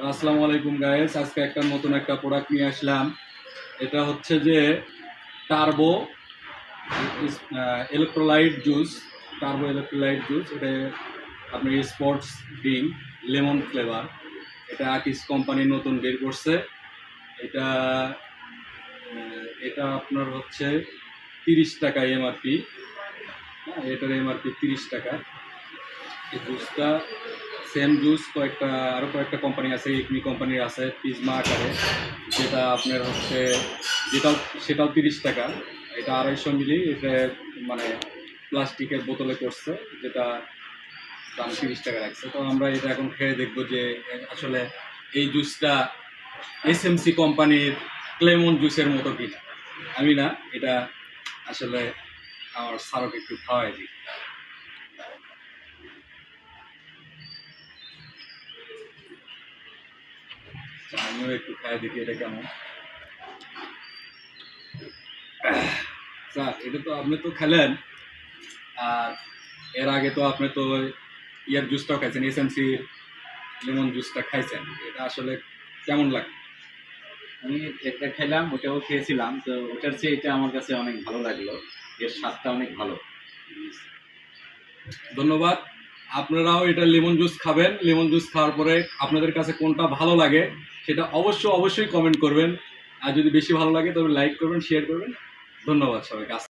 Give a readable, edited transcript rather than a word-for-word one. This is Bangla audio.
আসসালামু আলাইকুম গাইস, আজকে একটা নতুন একটা প্রোডাক্ট নিয়ে আসলাম। এটা হচ্ছে যে টার্বো ইলেকট্রোলাইট জুস। এটা আপনার স্পোর্টস ড্রিঙ্ক, লেমন ফ্লেভার। এটা আকিস কোম্পানি নতুন বের করছে। এটা এটা আপনার হচ্ছে 30 টাকা এমআরপি। হ্যাঁ, এটার এমআরপি 30 টাকা। এই জুসটা সেম জুস আরও কয়েকটা কোম্পানি আছে, ইকমি কোম্পানির আছে পিজমা আকারে, যেটা আপনার হচ্ছে যেটাও সেটাও 30 টাকা। এটা 250 মিলি, এটা মানে প্লাস্টিকের বোতলে করছে, যেটা দাম 30 টাকা রাখছে। তো আমরা এটা এখন খেয়ে দেখবো যে আসলে এই জুসটা এসএমসি কোম্পানির ক্লেমন জুসের মতো কিনা। আমি না, এটা আসলে আমার স্যারকে একটু খাওয়াই দিই। আমিও একটু খাই দেখি এটা কেমন। স্যার, এটা তো আপনি তো খেলেন, আর এর আগে তো আপনি তো ইয়ার জুসটাও খাইছেন, এসএমসি লেমন জুসটা খাইছেন। এটা আসলে কেমন লাগে? আমি একটা খেলাম, ওটাও খেয়েছিলাম, তো ওটার চেয়ে এটা আমার কাছে অনেক ভালো লাগলো। এর স্বাদটা অনেক ভালো। ধন্যবাদ। আপনারাও এটা লেমন জুস খাবেন। লেমন জুস খাওয়ার পরে আপনাদের কাছে কোনটা ভালো লাগে সেটা অবশ্যই কমেন্ট করবেন। আর যদি বেশি ভালো লাগে তবে লাইক করবেন, শেয়ার করবেন। ধন্যবাদ সবাইকে।